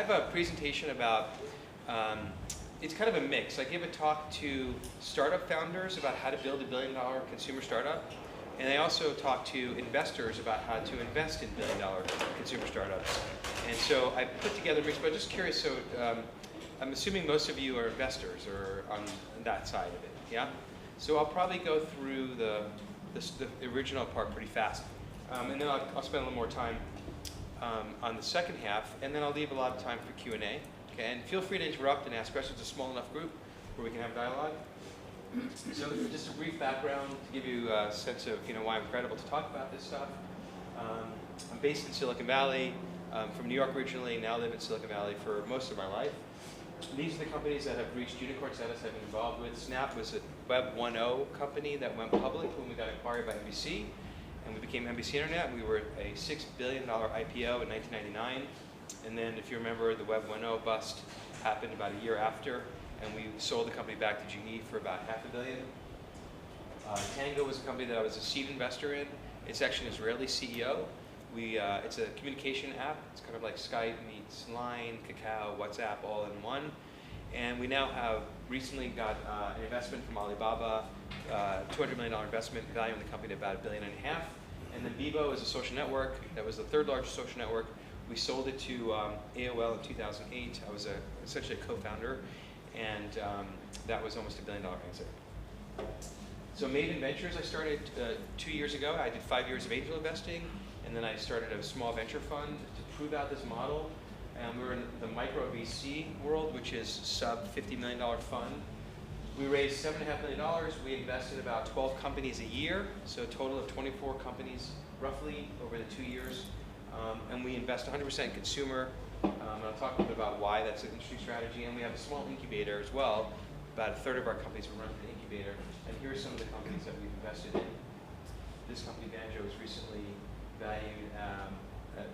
have a presentation about, it's kind of a mix. I give a talk to startup founders about how to build $1 billion consumer startup. And I also talk to investors about how to invest in $1 billion consumer startups. And so I put together a mix, but I'm just curious, so I'm assuming most of you are investors or on that side of it, yeah? So I'll probably go through the original part pretty fast. And then I'll spend a little more time on the second half, and then I'll leave a lot of time for Q&A. Okay? And feel free to interrupt and ask questions. It's a small enough group where we can have dialogue. So just a brief background to give you a sense of why I'm credible to talk about this stuff. I'm based in Silicon Valley. I'm from New York originally, now live in Silicon Valley for most of my life. These are the companies that have reached unicorn status I've been involved with. Snap was a Web 1.0 company that went public when we got acquired by NBC, and we became NBC Internet. We were a $6 billion IPO in 1999, and then if you remember, the Web 1.0 bust happened about a year after, and we sold the company back to GE for about $500 million. Tango was a company that I was a seed investor in. It's actually an Israeli CEO. It's a communication app. It's kind of like Skype meets Line, Kakao, WhatsApp, all in one. And we now have recently got an investment from Alibaba, $200 million investment, valuing the company at about $1.5 billion. And then Bebo is a social network. That was the third largest social network. We sold it to AOL in 2008. I was essentially a co-founder, and that was almost $1 billion exit. So Maven Ventures I started 2 years ago. I did 5 years of angel investing, and then I started a small venture fund to prove out this model. And we're in the micro VC world, which is sub $50 million fund. We raised $7.5 million. We invested about 12 companies a year, so a total of 24 companies roughly over the 2 years. And we invest 100% consumer. And I'll talk a little bit about why that's an interesting strategy. And we have a small incubator as well. About a third of our companies we run through the incubator. And here are some of the companies that we've invested in. This company, Banjo, was recently valued at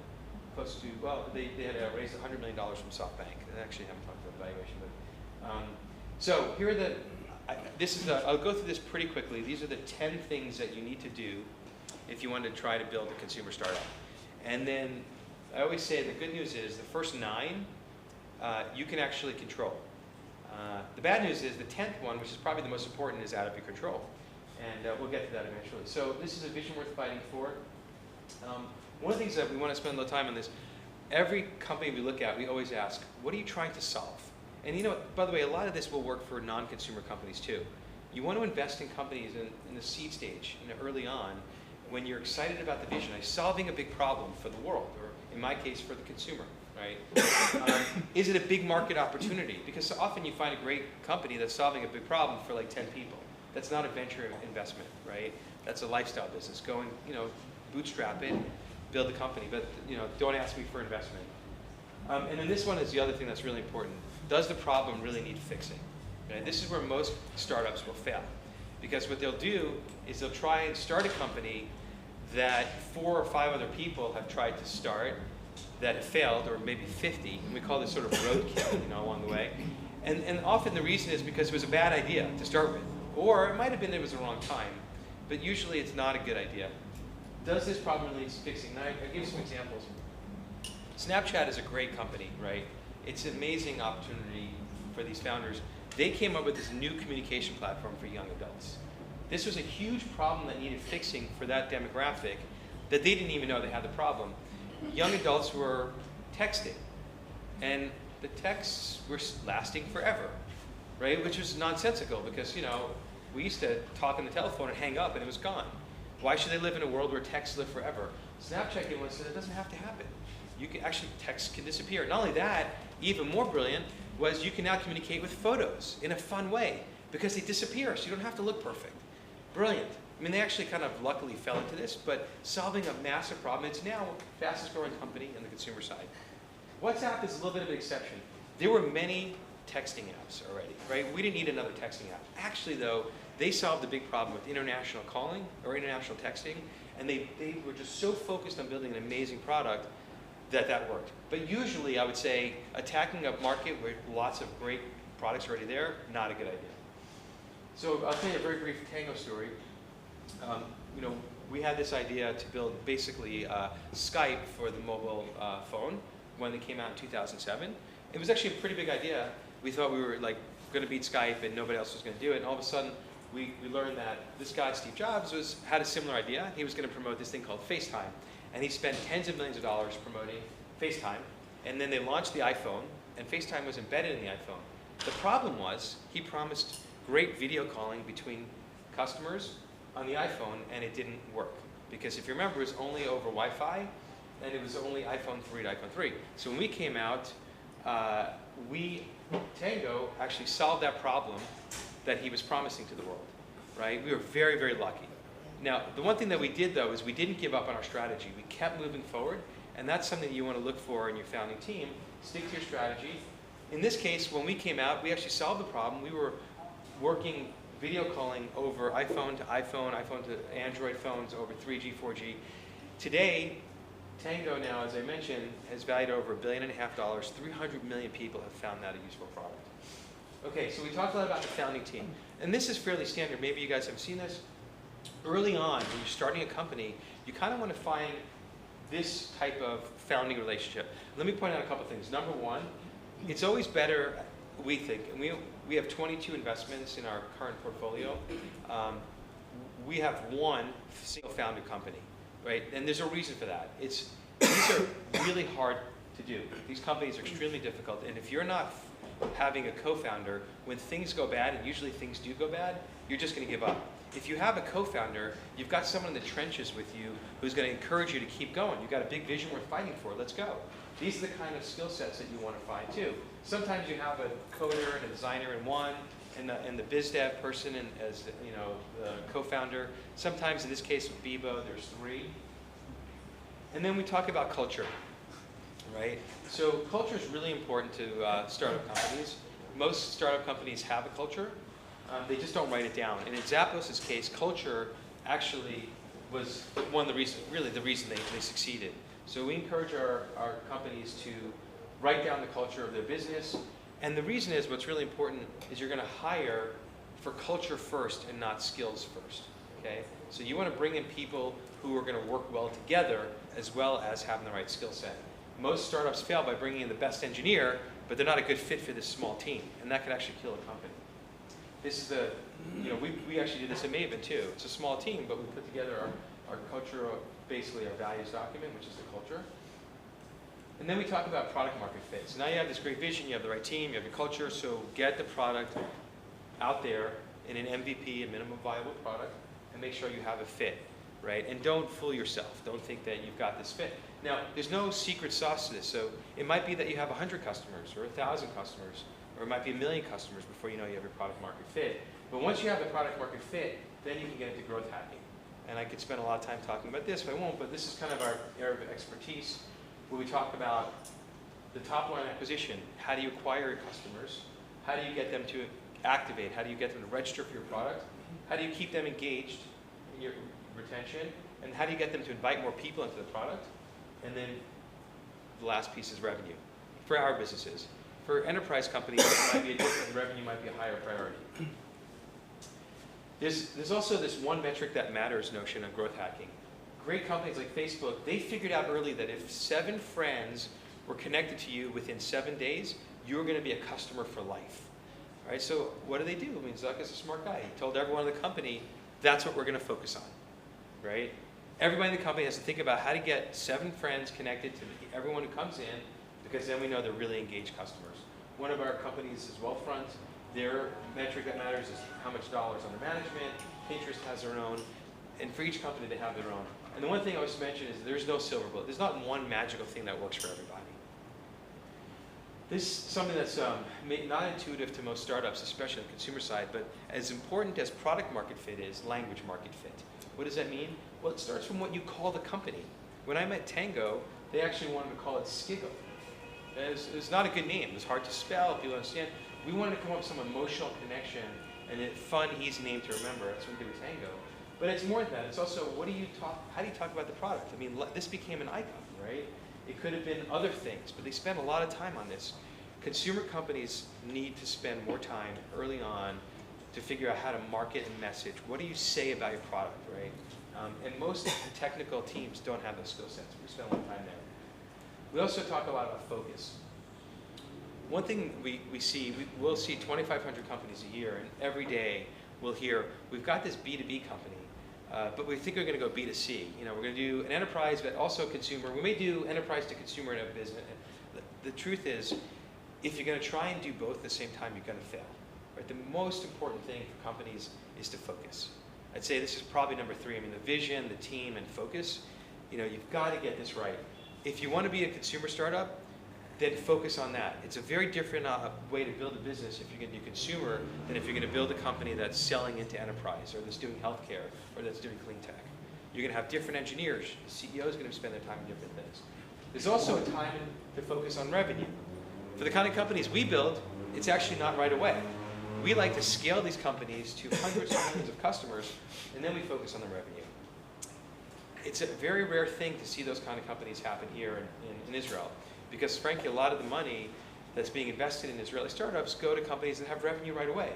close to, well, they had raised $100 million from SoftBank. I actually haven't talked about valuation, but so here are I'll go through this pretty quickly. These are the 10 things that you need to do if you want to try to build a consumer startup. And then I always say the good news is the first 9 you can actually control. The bad news is the 10th one, which is probably the most important, is out of your control. And we'll get to that eventually. So this is a vision worth fighting for. One of the things that we want to spend a little time on this, every company we look at, we always ask, what are you trying to solve? And by the way, a lot of this will work for non-consumer companies too. You want to invest in companies in the seed stage, early on, when you're excited about the vision, like solving a big problem for the world, or in my case, for the consumer, right? Is it a big market opportunity? Because so often you find a great company that's solving a big problem for like 10 people. That's not a venture investment, right? That's a lifestyle business. Go and, bootstrap it, build a company, but don't ask me for investment. And then this one is the other thing that's really important. Does the problem really need fixing? Okay? This is where most startups will fail. Because what they'll do is they'll try and start a company that 4 or 5 other people have tried to start that have failed, or maybe 50, and we call this sort of roadkill, along the way. And often the reason is because it was a bad idea to start with. Or it might have been it was the wrong time. But usually it's not a good idea. Does this problem need fixing? Now, I'll give you some examples. Snapchat is a great company, right? It's an amazing opportunity for these founders. They came up with this new communication platform for young adults. This was a huge problem that needed fixing for that demographic that they didn't even know they had the problem. Young adults were texting, and the texts were lasting forever, right? Which was nonsensical because, we used to talk on the telephone and hang up and it was gone. Why should they live in a world where texts live forever? Snapchat came along and said it doesn't have to happen. You can actually, texts can disappear. Not only that, even more brilliant was you can now communicate with photos in a fun way because they disappear, so you don't have to look perfect. Brilliant. I mean, they actually kind of luckily fell into this, but solving a massive problem. It's now the fastest growing company on the consumer side. WhatsApp is a little bit of an exception. There were many texting apps already, right? We didn't need another texting app. Actually, though, they solved a big problem with international calling or international texting, and they were just so focused on building an amazing product that worked. But usually, I would say, attacking a market where lots of great products are already there, not a good idea. So I'll tell you a very brief Tango story. We had this idea to build basically Skype for the mobile phone. when they came out in 2007. It was actually a pretty big idea. We thought we were like going to beat Skype and nobody else was going to do it. And all of a sudden, we learned that this guy, Steve Jobs, had a similar idea. He was going to promote this thing called FaceTime. And he spent tens of millions of dollars promoting FaceTime. And then they launched the iPhone, and FaceTime was embedded in the iPhone. The problem was he promised great video calling between customers on the iPhone, and it didn't work. Because if you remember, it was only over Wi-Fi, and it was only iPhone 3 to iPhone 3. So when we came out, Tango actually solved that problem that he was promising to the world, right? We were very, very lucky. Now, the one thing that we did, though, is we didn't give up on our strategy. We kept moving forward, and that's something you want to look for in your founding team. Stick to your strategy. In this case, when we came out, we actually solved the problem. We were working video calling over iPhone to iPhone, iPhone to Android phones, over 3G, 4G. Today, Tango now, as I mentioned, is valued over $1.5 billion. 300 million people have found that a useful product. Okay, so we talked a lot about the founding team. And this is fairly standard. Maybe you guys have seen this. Early on, when you're starting a company, you kind of want to find this type of founding relationship. Let me point out a couple things. Number one, it's always better, we think, and we have 22 investments in our current portfolio. We have one single founded company, right? And there's a reason for that. These are really hard to do. These companies are extremely difficult, and if you're not having a co-founder, when things go bad, and usually things do go bad, you're just going to give up. If you have a co-founder, you've got someone in the trenches with you who's going to encourage you to keep going. You've got a big vision worth fighting for. Let's go. These are the kind of skill sets that you want to find too. Sometimes you have a coder and a designer in one, and the biz dev person as the co-founder. Sometimes, in this case with Bebo, there's 3. And then we talk about culture, right? So culture is really important to startup companies. Most startup companies have a culture. They just don't write it down. And in Zappos' case, culture actually was one of the reasons, really the reason they succeeded. So we encourage our companies to write down the culture of their business. And the reason is, what's really important is you're going to hire for culture first and not skills first. Okay? So you want to bring in people who are going to work well together as well as having the right skill set. Most startups fail by bringing in the best engineer, but they're not a good fit for this small team. And that could actually kill a company. This is we actually did this at Maven too. It's a small team, but we put together our culture, basically our values document, which is the culture. And then we talk about product market fit. So now you have this great vision, you have the right team, you have your culture, so get the product out there in an MVP, a minimum viable product, and make sure you have a fit, right? And don't fool yourself. Don't think that you've got this fit. Now, there's no secret sauce to this. So it might be that you have 100 customers or 1,000 customers, or it might be 1 million customers before you know you have your product market fit. But once you have the product market fit, then you can get into growth hacking. And I could spend a lot of time talking about this, but I won't. But this is kind of our area of expertise, where we talk about the top line acquisition. How do you acquire your customers? How do you get them to activate? How do you get them to register for your product? How do you keep them engaged in your retention? And how do you get them to invite more people into the product? And then the last piece is revenue for our businesses. For enterprise companies, it might be a different revenue, might be a higher priority. There's also this one metric that matters notion of growth hacking. Great companies like Facebook, they figured out early that if 7 friends were connected to you within 7 days, you were going to be a customer for life. All right, so what do? I mean, Zuck is a smart guy. He told everyone in the company, that's what we're going to focus on, right? Everybody in the company has to think about how to get 7 friends connected to everyone who comes in, because then we know they're really engaged customers. One of our companies is Wealthfront. Their metric that matters is how much dollars under management. Pinterest has their own. And for each company, they have their own. And the one thing I always mention is there's no silver bullet. There's not one magical thing that works for everybody. This is something that's not intuitive to most startups, especially on the consumer side, but as important as product market fit is language market fit. What does that mean? Well, it starts from what you call the company. When I met Tango, they actually wanted to call it Skiggle. It's not a good name. It was hard to spell, people understand. We wanted to come up with some emotional connection and a fun, easy name to remember. That's what we did with Tango. But it's more than that. It's also, how do you talk about the product? I mean, this became an icon, right? It could have been other things, but they spent a lot of time on this. Consumer companies need to spend more time early on to figure out how to market and message. What do you say about your product, right? And most technical teams don't have those skill sets. We spend a lot of time there. We also talk a lot about focus. One thing we'll see 2,500 companies a year, and every day we'll hear, we've got this B2B company, but we think we're going to go B2C. You know, we're going to do an enterprise, but also consumer. We may do enterprise to consumer in a business. The truth is, if you're going to try and do both at the same time, you're going to fail. Right? The most important thing for companies is to focus. I'd say this is probably number 3. I mean, the vision, the team, and focus. You know, you've got to get this right. If you want to be a consumer startup, then focus on that. It's a very different way to build a business if you're going to do consumer than if you're going to build a company that's selling into enterprise or that's doing healthcare or that's doing clean tech. You're going to have different engineers. The CEO is going to spend their time on different things. There's also a time to focus on revenue. For the kind of companies we build, it's actually not right away. We like to scale these companies to hundreds and hundreds of customers, and then we focus on the revenue. It's a very rare thing to see those kind of companies happen here in Israel. Because frankly, a lot of the money that's being invested in Israeli startups go to companies that have revenue right away,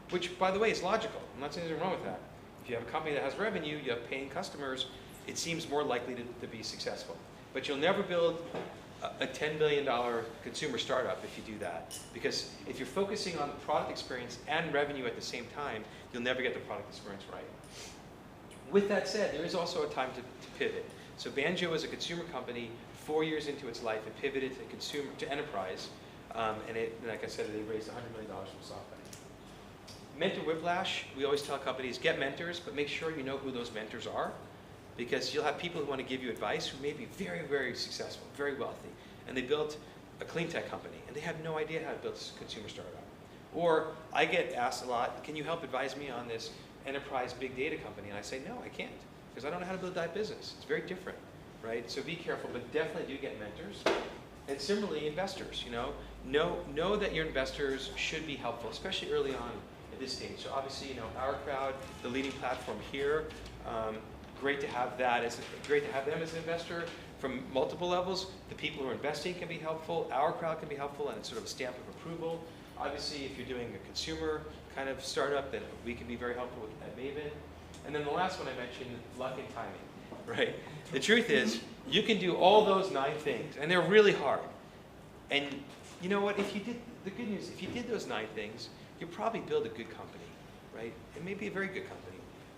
which, by the way, is logical. I'm not saying there's anything wrong with that. If you have a company that has revenue, you have paying customers, it seems more likely to be successful. But you'll never build a $10 billion consumer startup if you do that. Because if you're focusing on the product experience and revenue at the same time, you'll never get the product experience right. With that said, there is also a time to pivot. So Banjo is a consumer company. 4 years into its life, it pivoted to enterprise, and like I said, they raised $100 million from SoftBank. Mentor whiplash, we always tell companies, get mentors, but make sure you know who those mentors are, because you'll have people who want to give you advice who may be very, very successful, very wealthy, and they built a clean tech company, and they have no idea how to build a consumer startup. Or I get asked a lot, can you help advise me on this enterprise big data company? And I say, no, I can't, because I don't know how to build that business. It's very different. Right? So be careful, but definitely do get mentors. And similarly, investors, you know that your investors should be helpful, especially early on at this stage. So obviously, you know, OurCrowd, the leading platform here, great to have them as an investor from multiple levels. The people who are investing can be helpful. OurCrowd can be helpful, and it's sort of a stamp of approval. Obviously, if you're doing a consumer kind of startup, then we can be very helpful at Maven. And then the last one I mentioned, luck and timing. Right? The truth is, you can do all those 9 things, and they're really hard. And you know what? If you did, the good news, if you did those 9 things, you'd probably build a good company, right? It may be a very good company.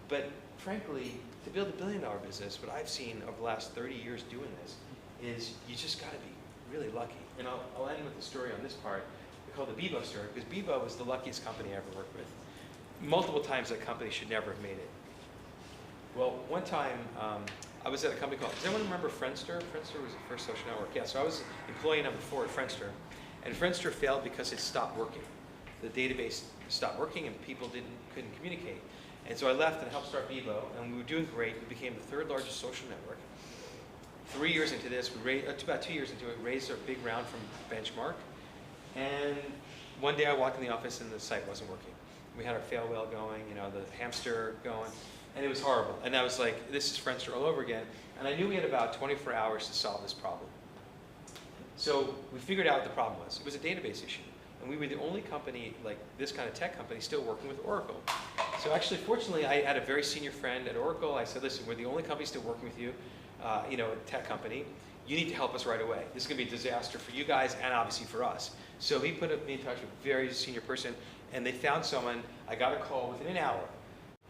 But frankly, to build a billion-dollar business, what I've seen over the last 30 years doing this is you just got to be really lucky. And I'll end with the story on this part. We call it the Bebo story, because Bebo was the luckiest company I ever worked with. Multiple times that company should never have made it. Well, one time, I was at a company called, does anyone remember Friendster? Friendster was the first social network. Yeah, so I was employee number 4 at Friendster. And Friendster failed because it stopped working. The database stopped working and people couldn't communicate. And so I left and helped start Bebo, and we were doing great. We became the 3rd largest social network. 3 years into this, about 2 years into it, we raised our big round from Benchmark. And one day I walked in the office and the site wasn't working. We had our fail whale going, you know, the hamster going. And it was horrible. And I was like, this is Friendster all over again. And I knew we had about 24 hours to solve this problem. So we figured out what the problem was. It was a database issue. And we were the only company, like this kind of tech company, still working with Oracle. So actually, fortunately, I had a very senior friend at Oracle. I said, listen, we're the only company still working with you, you know, a tech company. You need to help us right away. This is going to be a disaster for you guys and obviously for us. So he put me in touch with a very senior person, and they found someone. I got a call within an hour.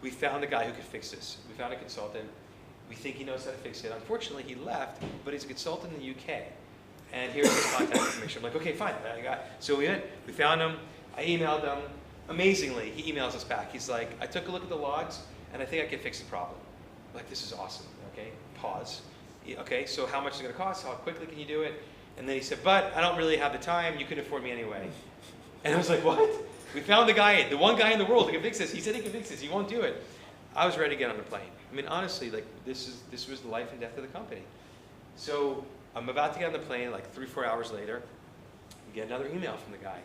We found a guy who could fix this. We found a consultant. We think he knows how to fix it. Unfortunately, he left, but he's a consultant in the UK. And here's his contact information. I'm like, okay, fine. So we went. We found him. I emailed him. Amazingly, he emails us back. He's like, I took a look at the logs, and I think I can fix the problem. I'm like, this is awesome. Okay, pause. Okay, so how much is it going to cost? How quickly can you do it? And then he said, but I don't really have the time. You can afford me anyway. And I was like, what? We found the one guy in the world who can fix this. He said he can fix this. He won't do it. I was ready to get on the plane. I mean, honestly, like this was the life and death of the company. So I'm about to get on the plane. Like 3-4 hours later, we get another email from the guy,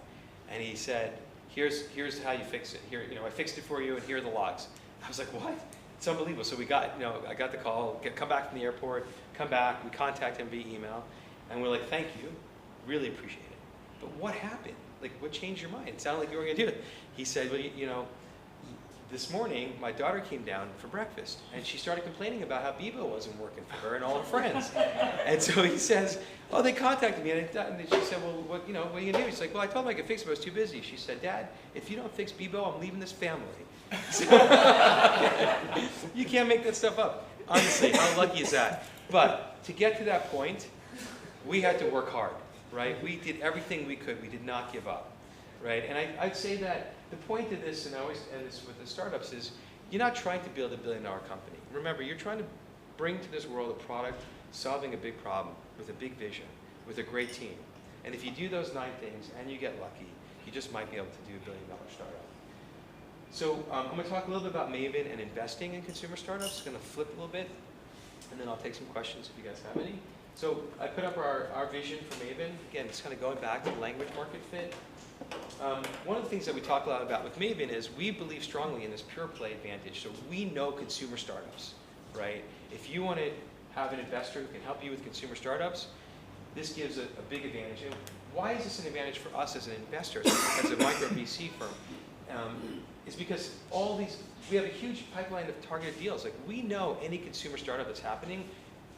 and he said, "Here's how you fix it. Here, you know, I fixed it for you, and here are the logs." I was like, "What? It's unbelievable." So we got, you know, I got the call. Come back from the airport. Come back. We contact him via email, and we're like, "Thank you. Really appreciate it." But what happened? Like, what changed your mind? It sounded like you were going to do it. He said, well, you know, this morning, my daughter came down for breakfast, and she started complaining about how Bebo wasn't working for her and all her friends. And so he says, oh, they contacted me, and she said, well, what are you going to do? She's like, well, I told them I could fix it, but I was too busy. She said, Dad, if you don't fix Bebo, I'm leaving this family. So, you can't make that stuff up. Honestly, how lucky is that? But to get to that point, we had to work hard, right? We did everything we could. We did not give up, right? And I'd say that the point of this, and I always end this with the startups, is you're not trying to build a billion-dollar company. Remember, you're trying to bring to this world a product solving a big problem with a big vision, with a great team. And if you do those 9 things and you get lucky, you just might be able to do a billion-dollar startup. So I'm going to talk a little bit about Maven and investing in consumer startups. I'm going to flip a little bit, and then I'll take some questions if you guys have any. So I put up our vision for Maven. Again, it's kind of going back to language market fit. One of the things that we talk a lot about with Maven is we believe strongly in this pure play advantage. So we know consumer startups, right? If you want to have an investor who can help you with consumer startups, this gives a big advantage. And why is this an advantage for us as an investor, as a micro VC firm? Is because we have a huge pipeline of targeted deals. Like, we know any consumer startup that's happening,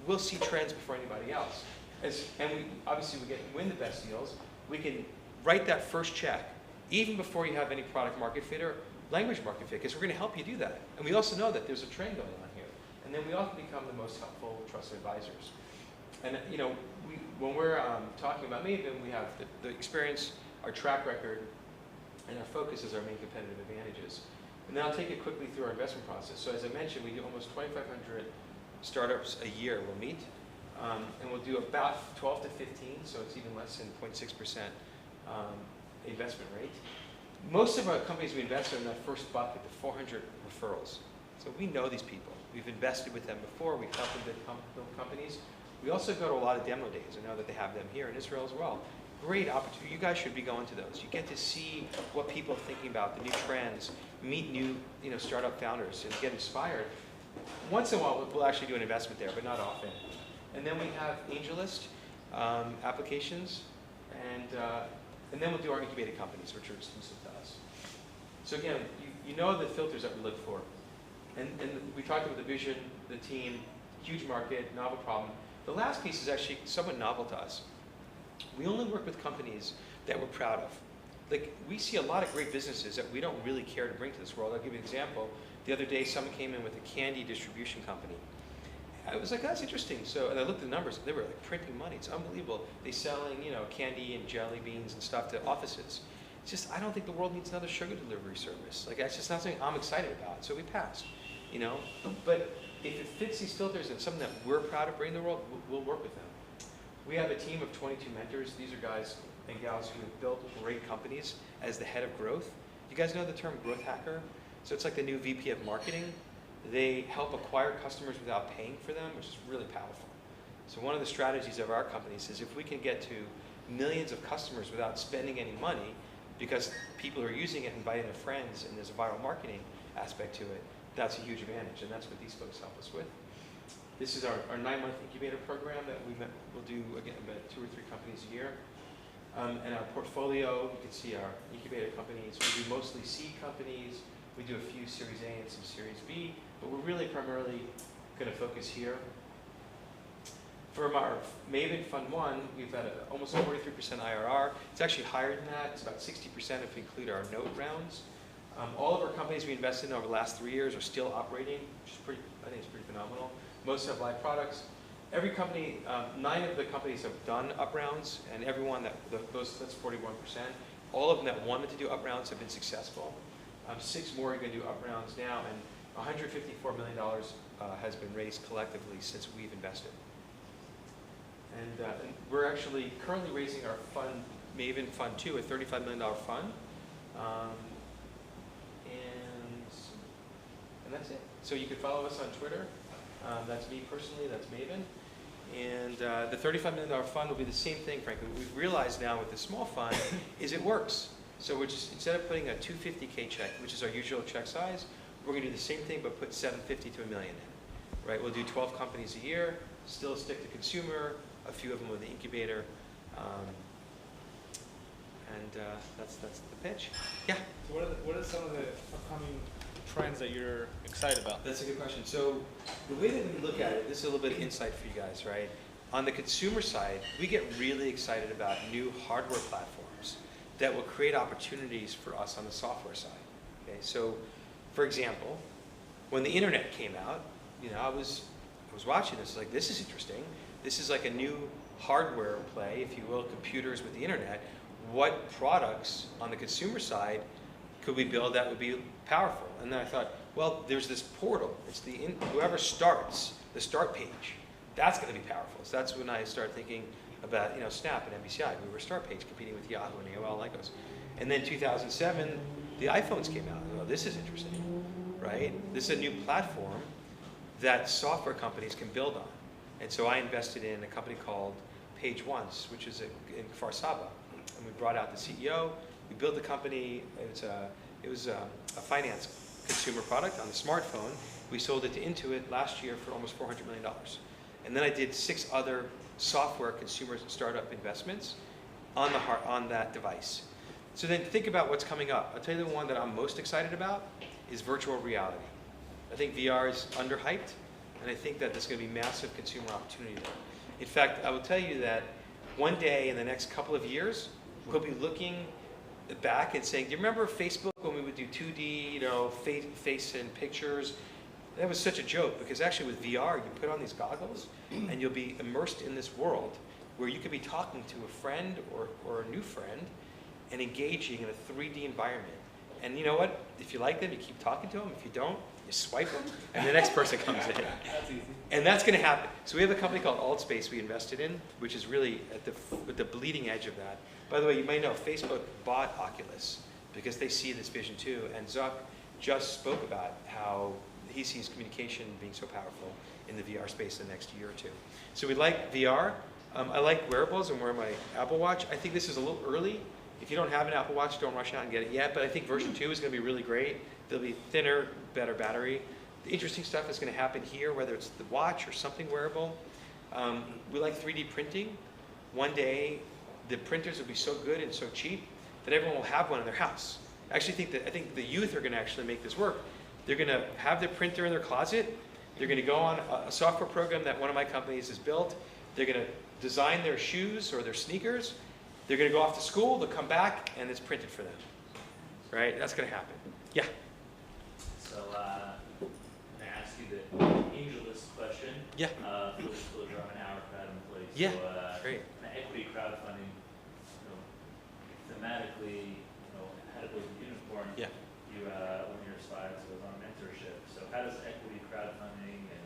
we'll see trends before anybody else. And we obviously win the best deals. We can write that first check, even before you have any product market fit or language market fit, because we're going to help you do that. And we also know that there's a trend going on here. And then we often become the most helpful, trusted advisors. And when we're talking about Maven, we have the experience, our track record, and our focus is our main competitive advantages. And then I'll take it quickly through our investment process. So as I mentioned, we do almost 2,500 startups a year we'll meet. And we'll do about 12 to 15, so it's even less than 0.6% investment rate. Most of our companies we invest in that first bucket, the 400 referrals. So we know these people. We've invested with them before. We've helped them build companies. We also go to a lot of demo days. I know that they have them here in Israel as well. Great opportunity. You guys should be going to those. You get to see what people are thinking about, the new trends, meet new startup founders, and get inspired. Once in a while, we'll actually do an investment there, but not often. And then we have AngelList applications, and then we'll do our incubated companies, which are exclusive to us. So again, you know the filters that we look for. And we talked about the vision, the team, huge market, novel problem. The last piece is actually somewhat novel to us. We only work with companies that we're proud of. Like, we see a lot of great businesses that we don't really care to bring to this world. I'll give you an example. The other day, someone came in with a candy distribution company. I was like, that's interesting. So, and I looked at the numbers. They were like printing money. It's unbelievable. They're selling, candy and jelly beans and stuff to offices. It's just, I don't think the world needs another sugar delivery service. Like, that's just not something I'm excited about. So we passed, But if it fits these filters and something that we're proud of bringing to the world, we'll work with them. We have a team of 22 mentors. These are guys and gals who have built great companies as the head of growth. You guys know the term growth hacker? So it's like the new VP of marketing. They help acquire customers without paying for them, which is really powerful. So one of the strategies of our companies is if we can get to millions of customers without spending any money, because people are using it and inviting their friends, and there's a viral marketing aspect to it, that's a huge advantage, and that's what these folks help us with. This is our 9-month incubator program that we'll do, again, about 2 or 3 companies a year. And our portfolio, you can see our incubator companies. We do mostly seed companies. We do a few Series A and some Series B, but we're really primarily going to focus here. From our Maven Fund 1, we've had almost a 43% IRR. It's actually higher than that. It's about 60% if we include our note rounds. All of our companies we invested in over the last 3 years are still operating, which is I think it's pretty phenomenal. Most have live products. Every company, 9 of the companies have done up rounds, and everyone that's 41%. All of them that wanted to do up rounds have been successful. 6 more are going to do up rounds now, and $154 million has been raised collectively since we've invested. And we're actually currently raising our fund, Maven Fund 2, a $35 million fund. And that's it. So you can follow us on Twitter. That's me personally, that's Maven. And the $35 million fund will be the same thing, frankly. What we've realized now with the small fund is it works. So we're just, instead of putting a $250K check, which is our usual check size, we're going to do the same thing but put $750 to $1 million in. Right? We'll do 12 companies a year, still stick to consumer, a few of them with the incubator. That's the pitch. Yeah? So what are some of the upcoming trends that you're excited about? That's a good question. So the way that we look at it, this is a little bit of insight for you guys, right? On the consumer side, we get really excited about new hardware platforms that will create opportunities for us on the software side. Okay, so for example, when the internet came out, you know, I was watching this, like, this is interesting. This is like a new hardware play, if you will, computers with the internet. What products on the consumer side could we build that would be powerful? And then I thought, well, there's this portal. It's whoever starts, the start page, that's going to be powerful. So that's when I started thinking about, you know, Snap and NBCi. We were start page competing with Yahoo and AOL and Lycos. And then 2007, the iPhones came out. Oh, this is interesting, right? This is a new platform that software companies can build on. And so I invested in a company called Page Once, which is in Kfar Saba. And we brought out the CEO. We built the company. It was a finance consumer product on the smartphone. We sold it to Intuit last year for almost $400 million. And then I did 6 other software consumer startup investments on that device. So then think about what's coming up. I'll tell you the one that I'm most excited about is virtual reality. I think VR is underhyped, and I think that there's going to be massive consumer opportunity there. In fact, I will tell you that one day in the next couple of years, we'll be looking back and saying, do you remember Facebook when we would do 2D, you know, face and pictures? That was such a joke, because actually with VR, you put on these goggles and you'll be immersed in this world where you could be talking to a friend or a new friend and engaging in a 3D environment. And you know what? If you like them, you keep talking to them. If you don't, you swipe them, and the next person comes in. That's easy. And that's going to happen. So we have a company called AltSpace we invested in, which is really at the bleeding edge of that. By the way, you may know Facebook bought Oculus because they see this vision too. And Zuck just spoke about how he sees communication being so powerful in the VR space in the next year or two. So we like VR. I like wearables. I'm wearing my Apple Watch. I think this is a little early. If you don't have an Apple Watch, don't rush out and get it yet. But I think version 2 is going to be really great. They'll be thinner, better battery. The interesting stuff is going to happen here, whether it's the watch or something wearable. We like 3D printing. One day, the printers will be so good and so cheap that everyone will have one in their house. I think the youth are going to actually make this work. They're going to have their printer in their closet. They're going to go on a software program that one of my companies has built. They're going to design their shoes or their sneakers. They're going to go off to school. They'll come back, and it's printed for them. Right? That's going to happen. Yeah. So, I'm going to ask you the AngelList question. Yeah. Full disclosure, I'm an OurCrowd employee. Yeah. So, Great. Equity crowdfunding, thematically, how to build a unicorn. Yeah. One of your slides was on mentorship. So, how does equity crowdfunding and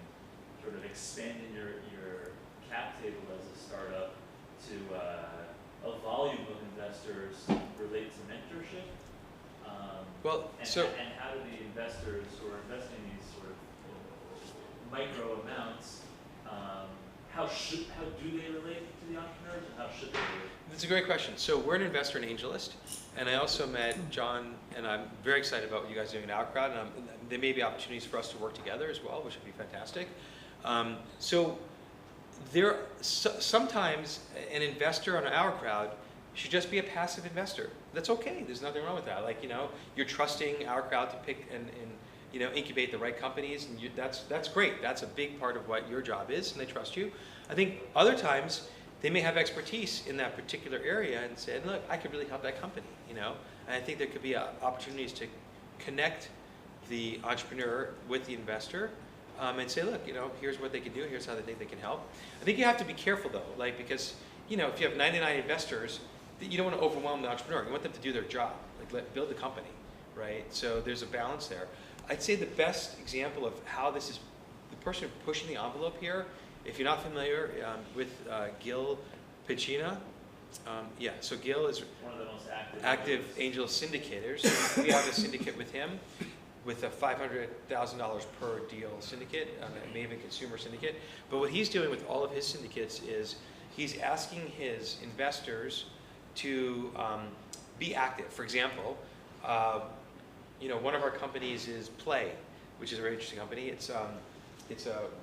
sort of expanding your cap table as a startup to a volume of investors relate to mentorship? And how do the investors who are investing these sort of micro amounts, how do they relate to the entrepreneurs, and how should they relate? That's a great question. So we're an investor in AngelList, and I also met John, and I'm very excited about what you guys are doing at OurCrowd, and there may be opportunities for us to work together as well, which would be fantastic. Sometimes an investor on OurCrowd should just be a passive investor. That's okay. There's nothing wrong with that. Like, you're trusting OurCrowd to pick and incubate the right companies, and that's great. That's a big part of what your job is, and they trust you. I think other times they may have expertise in that particular area and say, look, I could really help that company, And I think there could be opportunities to connect the entrepreneur with the investor and say, look, here's what they can do, here's how they think they can help. I think you have to be careful though, because if you have 99 investors, you don't want to overwhelm the entrepreneur. You want them to do their job, build the company, right? So there's a balance there. I'd say the best example of how this is, the person pushing the envelope here, if you're not familiar with Gil Picina, so Gil is one of the most active angel syndicators. We have a syndicate with him with a $500,000 per deal syndicate, a Maven consumer syndicate. But what he's doing with all of his syndicates is he's asking his investors to be active. For example, one of our companies is Play, which is a very interesting company. It's a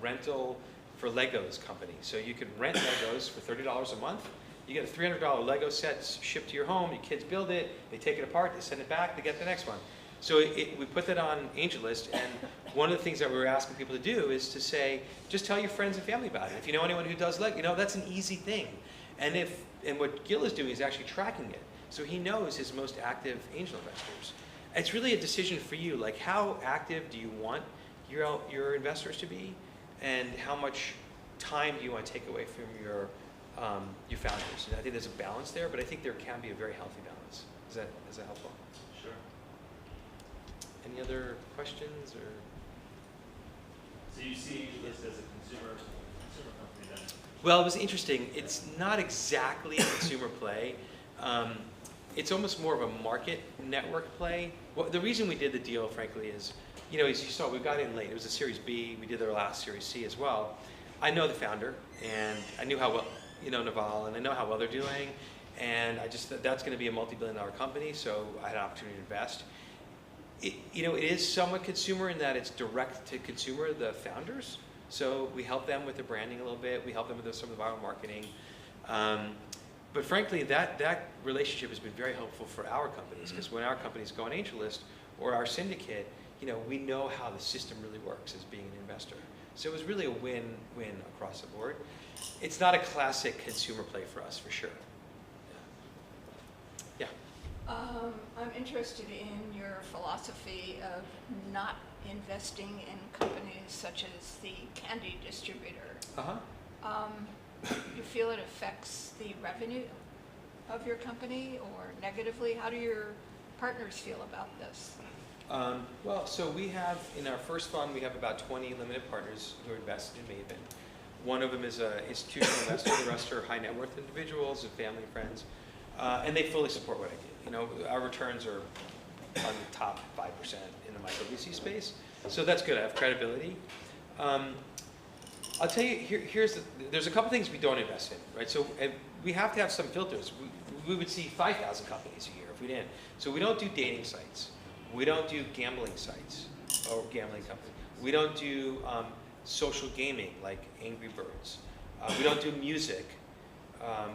rental for Legos company. So you can rent Legos for $30 a month. You get a $300 Lego set shipped to your home. Your kids build it. They take it apart. They send it back. They get the next one. So we put that on AngelList, and one of the things that we were asking people to do is to say, just tell your friends and family about it. If you know anyone who does Lego, that's an easy thing. And what Gil is doing is actually tracking it. So he knows his most active angel investors. It's really a decision for you, like how active do you want your investors to be, and how much time do you want to take away from your founders? And I think there's a balance there, but I think there can be a very healthy balance. Is that helpful? Sure. Any other questions or? So you see this as a consumer company then? Well, it was interesting. It's not exactly a consumer play. It's almost more of a market network play. Well, the reason we did the deal, frankly, is, as you saw, we got in late. It was a Series B. We did their last Series C as well. I know the founder, and I knew how well, Naval, and I know how well they're doing. And I just thought that's going to be a multi-billion-dollar company, so I had an opportunity to invest. It is somewhat consumer in that it's direct to consumer, the founders. So we help them with the branding a little bit. We help them with some of the viral marketing. But frankly, that relationship has been very helpful for our companies, because when our companies go on AngelList or our syndicate, we know how the system really works as being an investor. So it was really a win-win across the board. It's not a classic consumer play for us, for sure. Yeah. I'm interested in your philosophy of not investing in companies such as the candy distributor. You feel it affects the revenue of your company or negatively? How do your partners feel about this? Well, so we have, in our first fund, we have about 20 limited partners who are invested in Maven. One of them is an institutional investor. The rest are high net worth individuals and family and friends. And they fully support what I do. Our returns are on the top 5% in the micro VC space. So that's good. I have credibility. I'll tell you, there's a couple things we don't invest in, right? So we have to have some filters. We would see 5,000 companies a year if we didn't. So we don't do dating sites. We don't do gambling sites or gambling companies. We don't do social gaming like Angry Birds. We don't do music.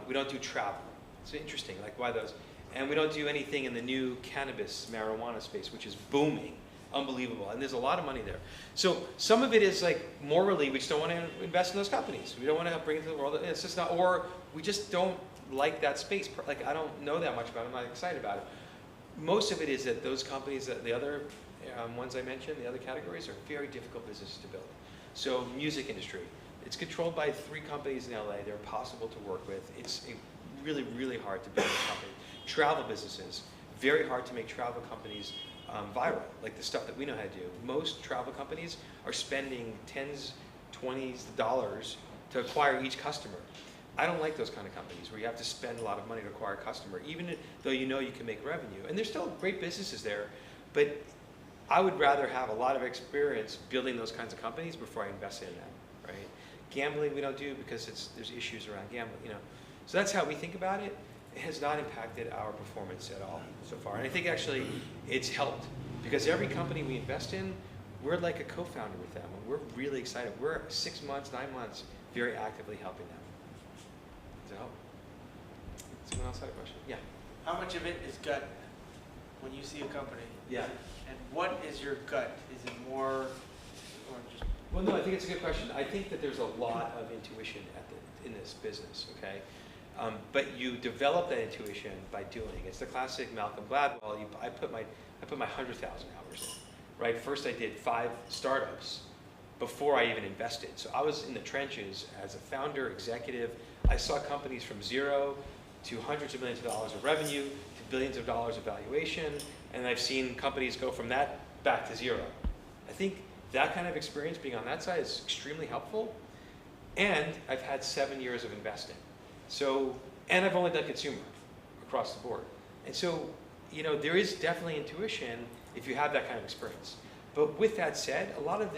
We don't do travel. It's interesting, like why those? And we don't do anything in the new cannabis, marijuana space, which is booming, unbelievable. And there's a lot of money there. So some of it is like morally, we just don't want to invest in those companies. We don't want to bring it to the world. It's just not, or we just don't like that space. Like I don't know that much about it. I'm not excited about it. Most of it is that those companies, the other ones I mentioned, the other categories, are very difficult businesses to build. So music industry, it's controlled by 3 companies in LA. They're impossible to work with. It's really, really hard to build a company. Travel businesses, very hard to make travel companies viral, like the stuff that we know how to do. Most travel companies are spending tens, 20s of dollars to acquire each customer. I don't like those kind of companies where you have to spend a lot of money to acquire a customer, even though you know you can make revenue. And there's still great businesses there, but I would rather have a lot of experience building those kinds of companies before I invest in them, right? Gambling we don't do because there's issues around gambling, So that's how we think about it. It has not impacted our performance at all so far. And I think actually it's helped because every company we invest in, we're like a co-founder with them. And we're really excited. We're 6 months, 9 months, very actively helping them. Does it help? Someone else had a question? Yeah. How much of it is gut when you see a company? Yeah. And what is your gut? Is it more or just? Well, no, I think it's a good question. I think that there's a lot of intuition in this business, okay? But you develop that intuition by doing. It's the classic Malcolm Gladwell. I put my 100,000 hours in, right? First I did 5 startups before I even invested. So I was in the trenches as a founder, executive. I saw companies from 0 to hundreds of millions of dollars of revenue to billions of dollars of valuation. And I've seen companies go from that back to 0. I think that kind of experience being on that side is extremely helpful. And I've had 7 years of investing. So, and I've only done consumer across the board. And so, there is definitely intuition if you have that kind of experience. But with that said, a lot of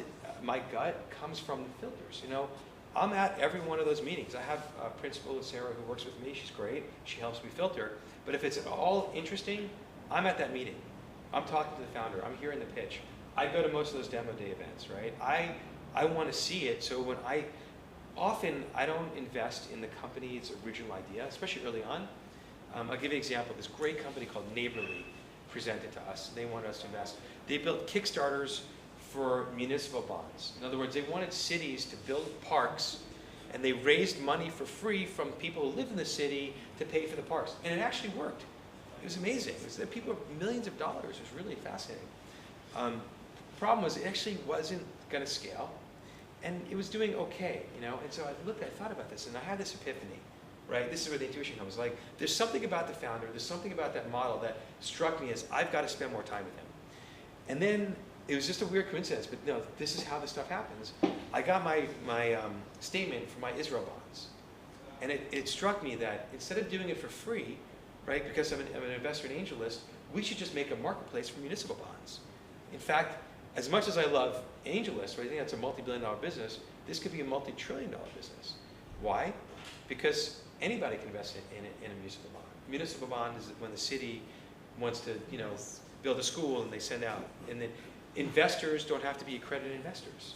my gut comes from the filters. I'm at every one of those meetings. I have a principal, Sarah, who works with me. She's great. She helps me filter. But if it's at all interesting, I'm at that meeting. I'm talking to the founder. I'm hearing the pitch. I go to most of those demo day events, right? I want to see it. So when often I don't invest in the company's original idea, especially early on. I'll give you an example. This great company called Neighborly. presented to us. They wanted us to invest. They built Kickstarters for municipal bonds. In other words, they wanted cities to build parks, and they raised money for free from people who live in the city to pay for the parks. And it actually worked. It was amazing. It was that people, millions of dollars. It was really fascinating. Problem was, it actually wasn't going to scale, and it was doing okay, you know. And so I thought about this, and I had this epiphany, right? This is where the intuition comes. Like, there's something about the founder, there's something about that model that struck me as I've got to spend more time with him. And then it was just a weird coincidence, but no, this is how this stuff happens. I got my statement for my Israel bonds, and it struck me that instead of doing it for free, right, because I'm an investor and AngelList, we should just make a marketplace for municipal bonds. In fact, as much as I love AngelList, right, I think that's a multi-billion-dollar business, this could be a multi-trillion-dollar business. Why? Because anybody can invest in a municipal bond. Municipal bond is when the city wants to, you know, build a school and they send out, and then investors don't have to be accredited investors,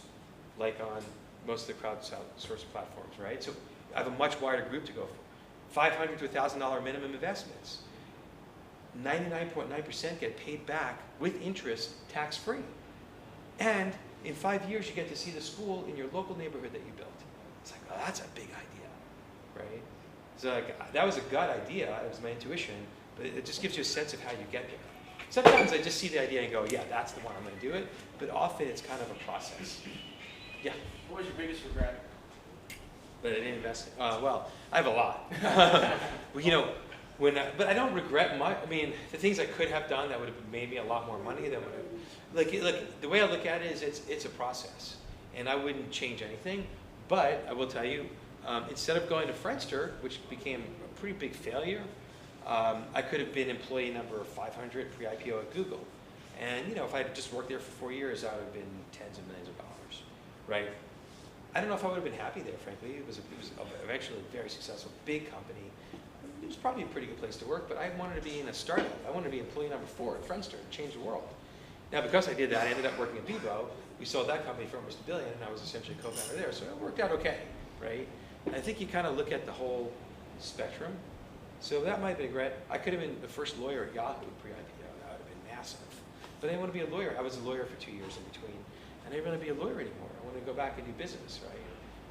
like on most of the crowdsourced platforms, right? So I have a much wider group to go for. $500 to $1,000 minimum investments. 99.9% get paid back with interest, tax-free. And in 5 years, you get to see the school in your local neighborhood that you built. It's like, oh, that's a big idea, right? So like, that was a gut idea. It was my intuition, but it just gives you a sense of how you get there. Sometimes I just see the idea and go, yeah, that's the one, I'm going to do it. But often it's kind of a process. Yeah? What was your biggest regret? But I didn't invest in. Well, I have a lot. Well, you know, but I don't regret much. I mean, the things I could have done that would have made me a lot more money than would have. Like the way I look at it is it's a process, and I wouldn't change anything. But I will tell you, instead of going to Friendster, which became a pretty big failure, I could have been employee number 500 pre-IPO at Google. And you know, if I had just worked there for 4 years, I would have been tens of millions of dollars, right? I don't know if I would have been happy there, frankly. It was eventually a very successful, big company. It was probably a pretty good place to work, but I wanted to be in a startup. I wanted to be employee number 4 at Friendster and change the world. Now, because I did that, I ended up working at Bebo. We sold that company for almost $1 billion, and I was essentially a co-founder there, so it worked out okay, right? And I think you kind of look at the whole spectrum. So that might have been a regret. I could have been the first lawyer at Yahoo pre-IPO. That would have been massive. But I didn't want to be a lawyer. I was a lawyer for 2 years in between. And I didn't want to be a lawyer anymore. I wanted to go back and do business, right?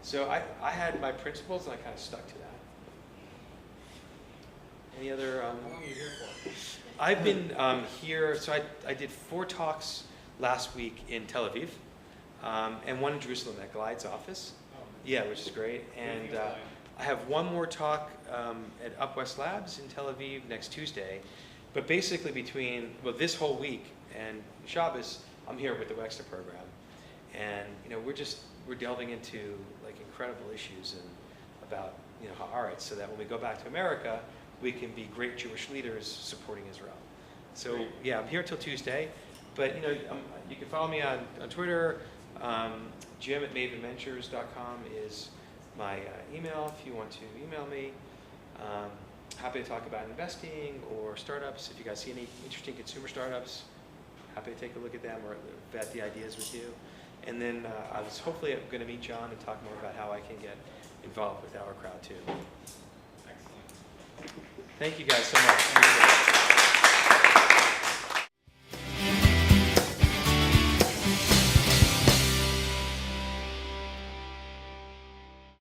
So I had my principles, and I kind of stuck to that. Any other? How long are you here for? I've been here, so I did 4 talks last week in Tel Aviv, and 1 in Jerusalem at Glide's office. Oh. Yeah, which is great. And I have 1 more talk at Up West Labs in Tel Aviv next Tuesday. But basically between, well, this whole week and Shabbos, I'm here with the Wexner program. And, you know, we're delving into, like, incredible issues and about, you know, Haaretz, so that when we go back to America, we can be great Jewish leaders supporting Israel. So, yeah, I'm here till Tuesday. But, you know, you can follow me on Twitter. Jim at MavenVentures.com is my email if you want to email me. Happy to talk about investing or startups. If you guys see any interesting consumer startups, happy to take a look at them or vet the ideas with you. And then I was hopefully going to meet John and talk more about how I can get involved with OurCrowd too. Excellent. Thank you guys so much.